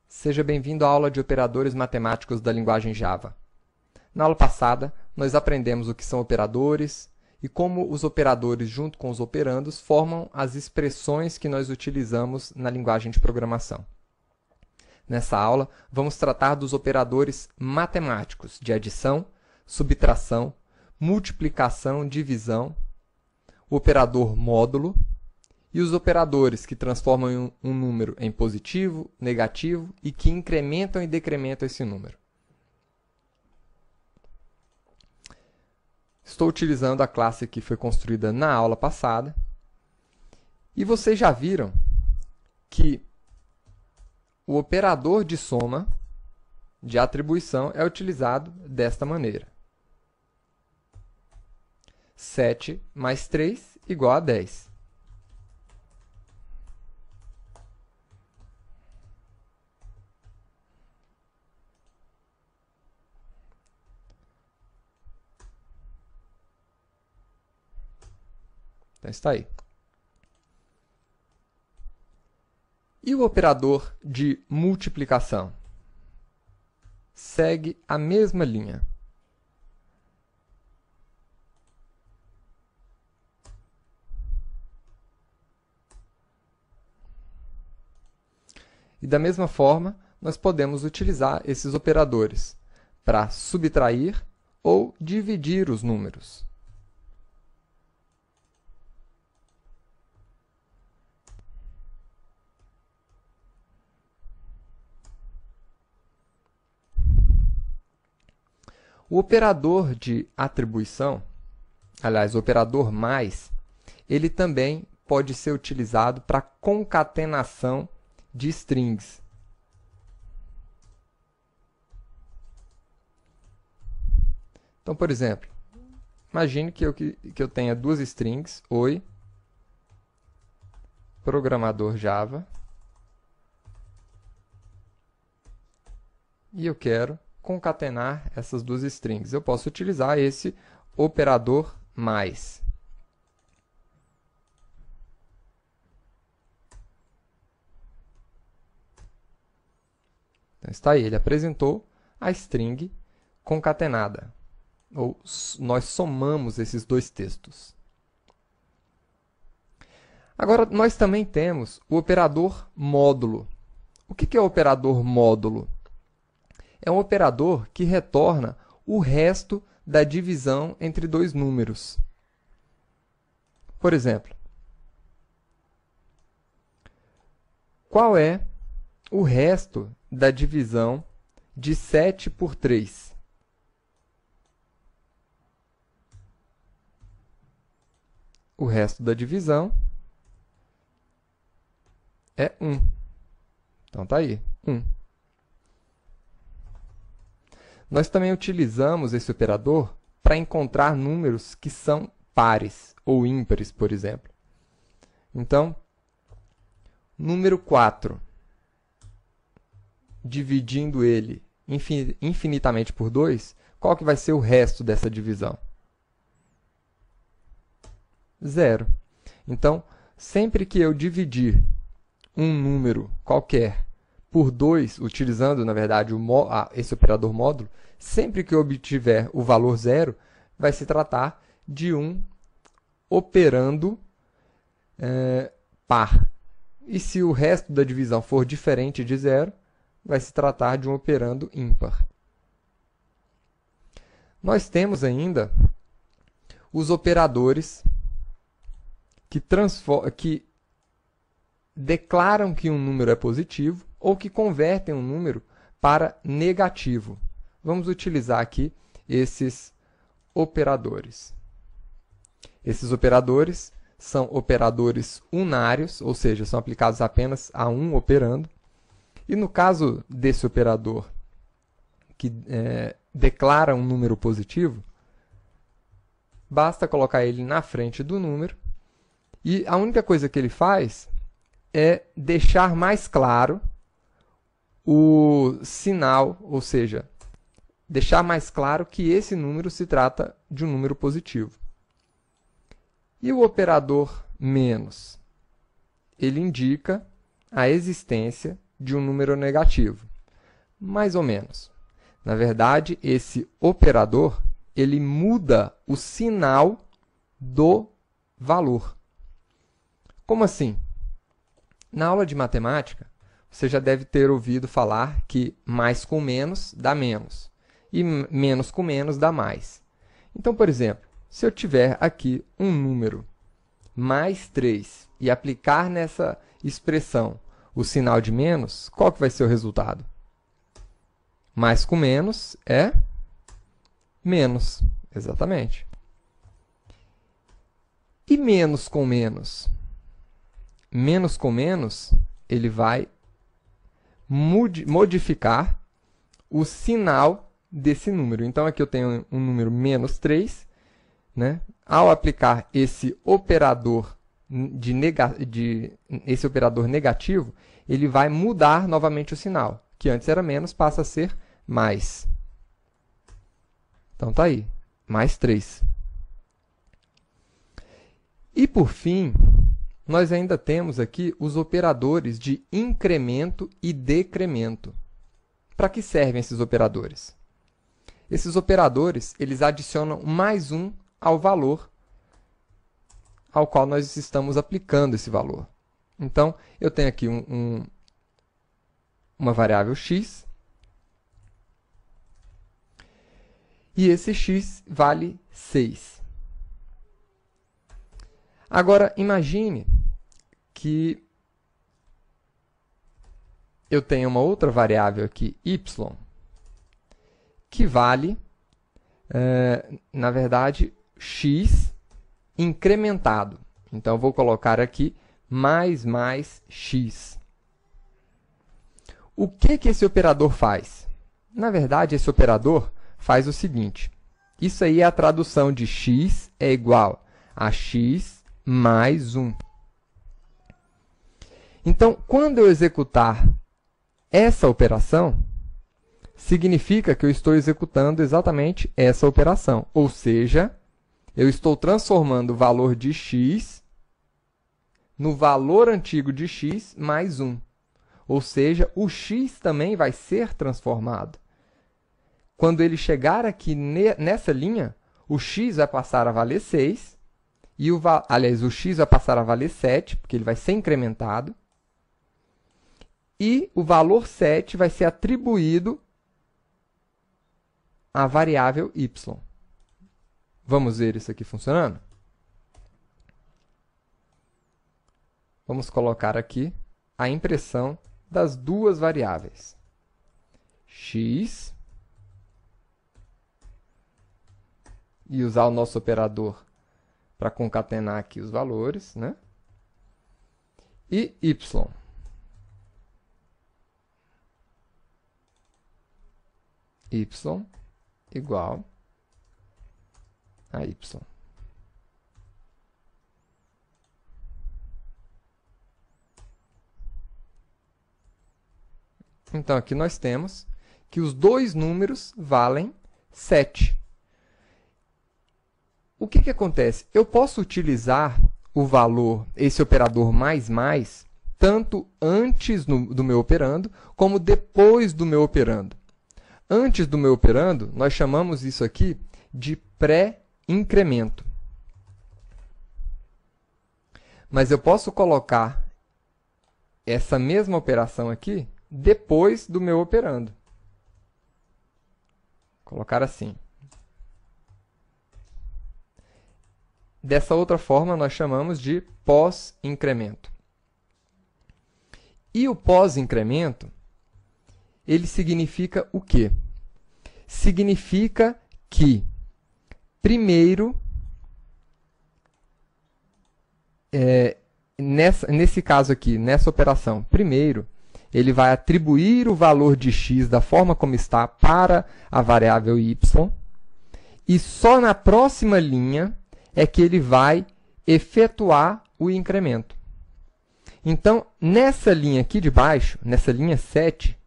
Seja bem-vindo à aula de operadores matemáticos da linguagem Java. Na aula passada, nós aprendemos o que são operadores e como os operadores, junto com os operandos, formam as expressões que nós utilizamos na linguagem de programação. Nessa aula, vamos tratar dos operadores matemáticos de adição, subtração, multiplicação, divisão, o operador módulo e os operadores que transformam um número em positivo, negativo e que incrementam e decrementam esse número. Estou utilizando a classe que foi construída na aula passada. E vocês já viram que o operador de soma, de atribuição, é utilizado desta maneira. 7 mais 3 igual a 10. Então, está aí. E o operador de multiplicação? Segue a mesma linha. E da mesma forma, nós podemos utilizar esses operadores para subtrair ou dividir os números. O operador de atribuição, aliás, o operador mais, ele também pode ser utilizado para concatenação de strings. Então, por exemplo, imagine que eu tenha duas strings, Oi, programador Java, e eu quero concatenar essas duas strings. Eu posso utilizar esse operador mais. Então, está aí, ele apresentou a string concatenada. Ou nós somamos esses dois textos. Agora, nós também temos o operador módulo. O que é o operador módulo? É um operador que retorna o resto da divisão entre dois números. Por exemplo, qual é o resto da divisão de 7 por 3? O resto da divisão é 1. Então, está aí, 1. Nós também utilizamos esse operador para encontrar números que são pares ou ímpares, por exemplo. Então, número 4, dividindo ele infinitamente por 2, qual que vai ser o resto dessa divisão? 0. Então, sempre que eu dividir um número qualquer por 2, utilizando, na verdade, esse operador módulo, sempre que eu obtiver o valor 0, vai se tratar de um operando par. E se o resto da divisão for diferente de 0, vai se tratar de um operando ímpar. Nós temos ainda os operadores que declaram que um número é positivo ou que convertem um número para negativo. Vamos utilizar aqui esses operadores. Esses operadores são operadores unários, ou seja, são aplicados apenas a um operando. E no caso desse operador que declara um número positivo, basta colocar ele na frente do número e a única coisa que ele faz é deixar mais claro o sinal, ou seja, deixar mais claro que esse número se trata de um número positivo. E o operador menos? Ele indica a existência de um número negativo. Mais ou menos. Na verdade, esse operador, ele muda o sinal do valor. Como assim? Na aula de matemática, você já deve ter ouvido falar que mais com menos dá menos e menos com menos dá mais. Então, por exemplo, se eu tiver aqui um número mais 3 e aplicar nessa expressão o sinal de menos, qual que vai ser o resultado? Mais com menos é menos, exatamente. E menos com menos? Menos com menos, ele vai modificar o sinal desse número. Então, aqui eu tenho um número menos 3, né? Ao aplicar esse operador esse operador negativo, ele vai mudar novamente o sinal, que antes era menos, passa a ser mais. Então, tá aí, mais 3. E, por fim, nós ainda temos aqui os operadores de incremento e decremento. Para que servem esses operadores? Esses operadores, eles adicionam mais 1 ao valor ao qual nós estamos aplicando esse valor. Então, eu tenho aqui uma variável x, e esse x vale 6. Agora, imagine que eu tenho uma outra variável aqui, y, que vale, na verdade, x incrementado. Então, eu vou colocar aqui mais x. O que esse operador faz? Na verdade, esse operador faz o seguinte. Isso aí é a tradução de x é igual a x mais 1. Então, quando eu executar essa operação, significa que eu estou executando exatamente essa operação. Ou seja, eu estou transformando o valor de x no valor antigo de x mais 1. Ou seja, o x também vai ser transformado. Quando ele chegar aqui nessa linha, o x vai passar a valer 6, e o x vai passar a valer 7, porque ele vai ser incrementado, e o valor 7 vai ser atribuído à variável y. Vamos ver isso aqui funcionando? Vamos colocar aqui a impressão das duas variáveis. X, e usar o nosso operador para concatenar aqui os valores, né? E y. Y igual a y. Então, aqui nós temos que os dois números valem 7. O que acontece? Eu posso utilizar o valor, esse operador mais, tanto antes do meu operando, como depois do meu operando. Antes do meu operando, nós chamamos isso aqui de pré-incremento. Mas eu posso colocar essa mesma operação aqui depois do meu operando. Colocar assim. Dessa outra forma, nós chamamos de pós-incremento. E o pós-incremento, ele significa o quê? Significa que, primeiro, nesse caso aqui, nessa operação, primeiro, ele vai atribuir o valor de x da forma como está para a variável y, e só na próxima linha é que ele vai efetuar o incremento. Então, nessa linha aqui de baixo, nessa linha 7,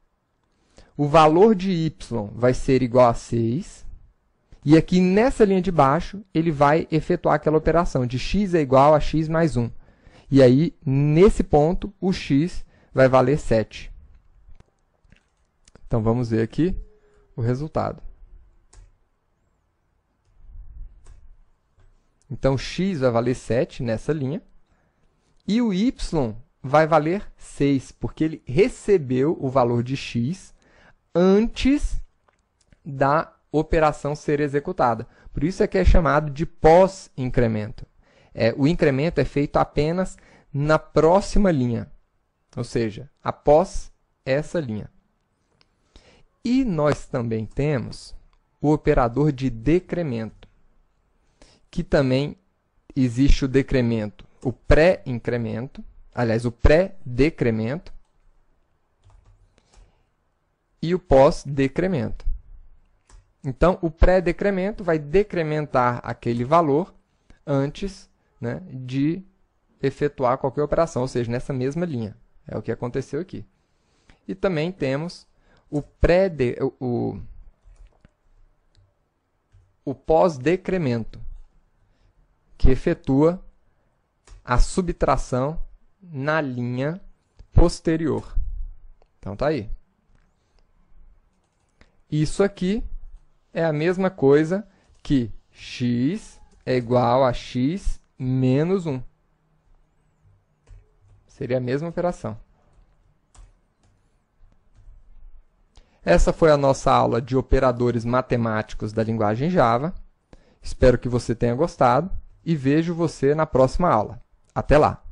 o valor de y vai ser igual a 6, e aqui nessa linha de baixo, ele vai efetuar aquela operação de x é igual a x mais 1. E aí, nesse ponto, o x vai valer 7. Então, vamos ver aqui o resultado. Então, x vai valer 7 nessa linha. E o y vai valer 6, porque ele recebeu o valor de x antes da operação ser executada. Por isso é que é chamado de pós-incremento. O incremento é feito apenas na próxima linha, ou seja, após essa linha. E nós também temos o operador de decremento, que também existe o decremento, o pré-incremento, aliás, o pré-decremento e o pós-decremento. Então, o pré-decremento vai decrementar aquele valor antes, né, de efetuar qualquer operação, ou seja, nessa mesma linha. É o que aconteceu aqui. E também temos o pós-decremento, que efetua a subtração na linha posterior. Então, tá aí. Isso aqui é a mesma coisa que x é igual a x menos 1. Seria a mesma operação. Essa foi a nossa aula de operadores matemáticos da linguagem Java. Espero que você tenha gostado e vejo você na próxima aula. Até lá!